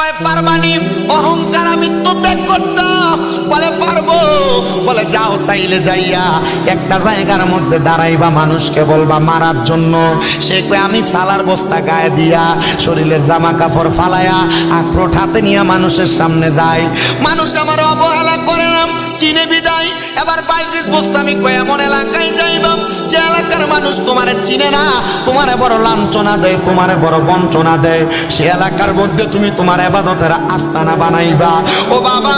কয় পারবানি অহংকার আমি তো ত্যাগ করতাম বলে পারবো বলে যাও তাইলে যাইয়া একটা জায়গার মধ্যে দাঁড়াইবা মানুষকে বলবা মারার জন্য সে কয় আমি সালার বস্তা গায়ে দিয়া শরীরের জামা কাপড় ফালায়া আখরোট হাতে নিয়ে মানুষের সামনে যায় মানুষ আমার অবহেলা করে না চিনে বিদায় এবার বাইজিদ বুস্তামি কয় এমন এলাকায় যাইবা যে এলাকার মানুষ তোমারে চিনে না তোমারে বড় লাঞ্ছনা দেয় তোমারে বড় বঞ্চনা দেয় সে এলাকার মধ্যে তুমি তোমার ইবাদতের আস্তানা বানাইবা ও বাবা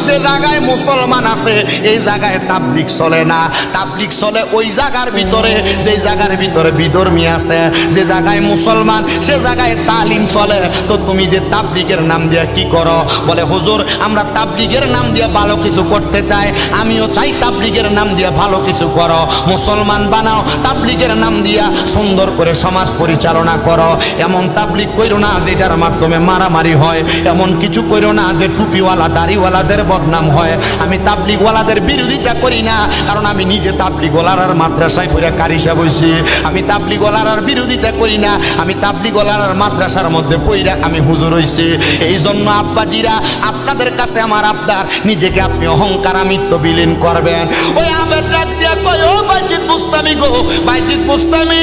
যে জায়গায় মুসলমান আছে এই জায়গায় তাবলীগ চলে না তাবলীগ চলে ওই জায়গার ভিতরে যে জায়গার ভিতরে বিধর্মী আছে যে জায়গায় মুসলমান সে জায়গায় তালিম চলে তো তুমি যে তাবলীগের নাম দিয়ে কি করো বলে হুজুর আমরা তাবলীগের নাম দিয়ে ভালো কিছু করতে চাই আমিও চাই তাবলীগের নাম দিয়ে ভালো কিছু করো মুসলমান বানাও তাবলীগের নাম দিয়া সুন্দর করে সমাজ পরিচালনা করো এমন তাবলীগ কইরো না যেটার মাধ্যমে মারামারি হয় এমন কিছু কইরো না যে টুপিওয়ালা দাড়িওয়ালাদের বদনাম হয় আমি তাবলীগওয়ালাদের বিরোধিতা করি না কারণ আমি নিজে তাবলীগওয়ালার মাদ্রাসায় পড়ে কারি সাহেব হইছি আমি তাবলীগওয়ালার বিরোধিতা করি না আমি তাবলীগওয়ালার মাদ্রাসার মধ্যে পড়ে আমি হুজুর হইছি এই জন্য আব্বাজিরা আপনাদের কাছে আমার আবদার নিজেকে আপনি অহংকার আমিত্ব বিলীন করবেন ওই আবেদ ডাক দিয়া কই ও বাইজিদ বুস্তামি গো বাইজিদ বুস্তামি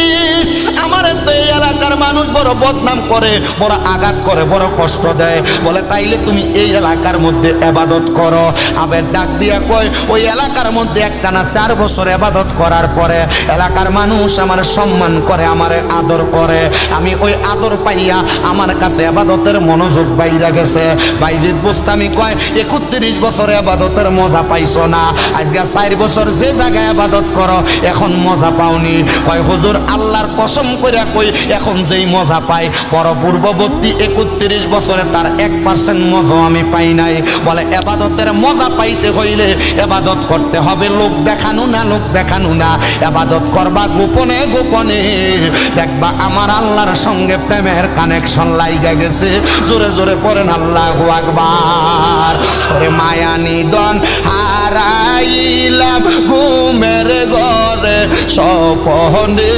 আমার তো এই এলাকার মানুষ বড় বদনাম করে বড় আঘাত করে বড় কষ্ট দেয় বলে তাইলে তুমি এই এলাকার মধ্যে ইবাদত করো আবেদ ডাক দিয়া কই ওই এলাকার মধ্যে একটানা 4 বছর ইবাদত করার পরে এলাকার মানুষ আমার সম্মান করে আমারে আদর করে আমি ওই আদর পাইয়া আমার কাছে ইবাদতের মনোযোগ বাইরা গেছে বাইজিদ বুস্তামি কয় 31 বছর ইবাদতের মজা পাইছো না আজকে 4 বছর যে জায়গায় ইবাদত করো এখন মজা পাওনি কয় হুজুর আল্লাহর কসম কইরা কই এখন যেই মজা পাই বড় পূর্ববর্তী 31 বছরে তার 1% মজা আমি পাই নাই বলে ইবাদতের মজা পাইতে হইলে ইবাদত করতে হবে লোক দেখানো না লোক দেখানো না ইবাদত করবা গোপনে গোপনে দেখবা আমার আল্লাহর সঙ্গে প্রেমের কানেকশন লাইগা গেছে জোরে জোরে পড়েন আল্লাহু আকবার ওরে মায়া নিদন হারাইলাম ঘুমের ঘরে স্বপ্নে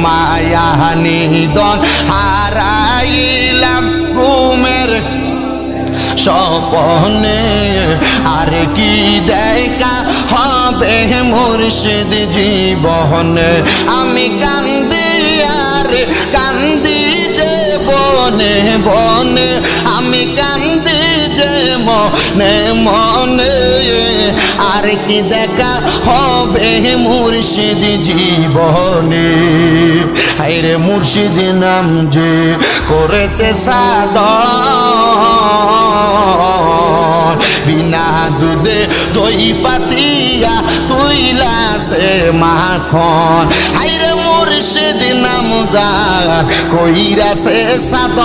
মায়া নিদন হারাইলাম ঘুমের স্বপ্নে আর কি দেখা হবে মুর্শিদ জীবনে আমি কান্দি আর কান্দি যে বনে বনে আমি কান্দি যে মনে মনে আর কি দেখা হবে মুর্শিদ জীবনে হায়রে মুর্শিদ নাম যে করেছে সাধন বিনা দুধে দই পাতিয়া তুইলাছে মাখন হায়রে মুর্শিদ নাম যার কইরাছে সাধন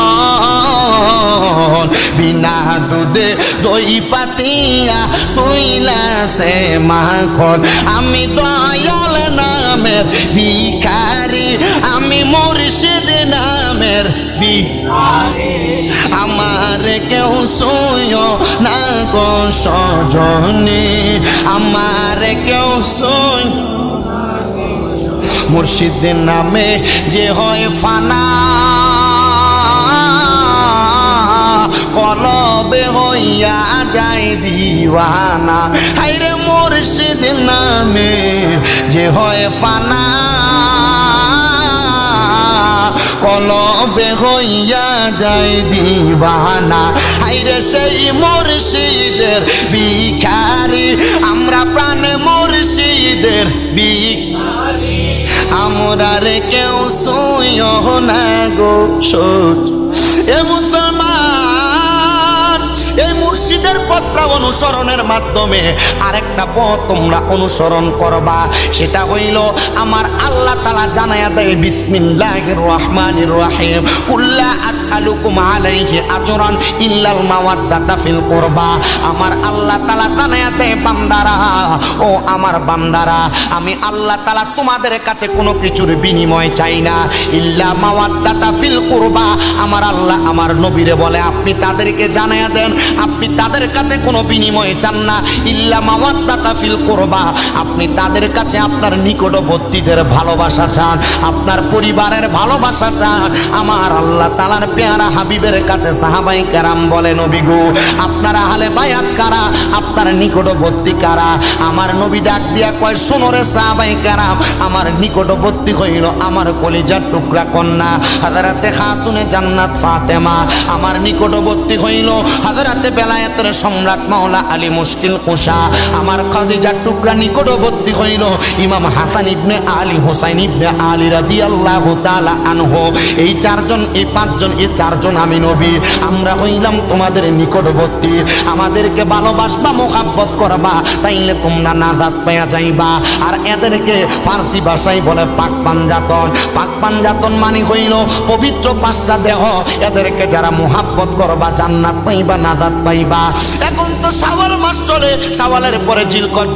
বিনা দুধে দই পাতিয়া তুইলাছে মাখন আমি দয়াল নামের ভিখারি আমি মুর্শিদ নামের ভিখারি আমার কেউ শুয়ো না গো সজনে আমার কেউ শুয় মুর্শিদ নামে যে হয় ফানা কলবে হইয়া যায় দিওয়ানা হায়রে মুর্শিদ নামে যে হয় ফানা কলবে হইয়া যায় দিওয়ানা হায়রে সেই মুর্শিদের ভিখারি আমরা প্রাণ মুর্শিদের ভিখারি আমরা রে কেউ শুইও না গো এ মুসলমান এই মুর্শিদের পথটা অনুসরণের মাধ্যমে আরেকটা পথ তোমরা অনুসরণ করবা সেটা হইল আমার আল্লাহ তাআলা জানায়া দেয় বিসমিল্লাহির রহমানির রহিম কুল্লা আসআলুকুম আলাইহি আজরান ইল্লাল মাওয়াদ্দাতা ফিল কুরবা আমার আল্লাহ তাআলা জানায়া দেয় বান্দারা ও আমার বান্দারা আমি আল্লাহ তাআলা তোমাদের কাছে কোনো কিছুর বিনিময় চাই না ইল্লা মাওয়াদ্দাতা ফিল কুরবা আমার আল্লাহ আমার নবীরে বলে আপনি তাদেরকে জানায়া দেন আপনি তাদের কাছে কোনো বিনিময় চান না, ইল্লা মাওয়াদ্দাতা ফিল কুরবা, আপনি তাদের কাছে আপনার নিকটবর্তীদের ভালোবাসা চান, আপনার পরিবারের ভালোবাসা চান। আমার আল্লাহ তাআলার পেয়ারা হাবিবের কাছে সাহাবায়ে কেরাম বলে, নবী গো আপনারা আহলে বায়াত কারা, আপনার নিকটবর্তী কারা? আমার নবী ডাক দিয়া কয়, শোনো রে সাহাবায়ে কেরাম, আমার নিকটবর্তী হইল আমার কলিজার টুকরা কন্যা হযরতে খাতুনে জান্নাত ফাতেমা, আমার নিকটবর্তী হইল হযরতে বেলায়েতের সম্রাট মাওলা আলী মুশকিল কুশা, আমার কলিজার টুকরা নিকটবর্তী হইল ইমাম হাসান ইবনে আলী হোসাইন ইবনে আলী রাদিয়াল্লাহু তাআলা আনহু। এই চারজন, এই পাঁচজন, এই চারজন আমি নবী, আমরা হইলাম তোমাদের নিকটবর্তী। আমাদেরকে ভালোবাসবা, মোহাব্বত করবা, তাইলে তোমরা নাজাত পেয়ে যাইবা। আর এদেরকে ফার্সি ভাষায় বলে পাক পাঞ্জাতন। পাক পাঞ্জাতন মানে হইল পবিত্র পাঁচটা দেহ, এদেরকে যারা মোহাব্বত করবা জান্নাত পাইবা, নাজাত পাইবা। এখন তো শাওয়াল মাস চলে, শাওয়ালের পরে জিলকদ,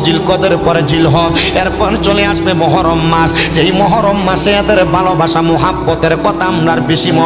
জিলকদের পরে জিলহজ, এরপর চলে আসবে মুহররম মাস। যেই মুহররম মাসে এদের ভালোবাসা মোহাব্বতের কথা আমরা বেশি মনে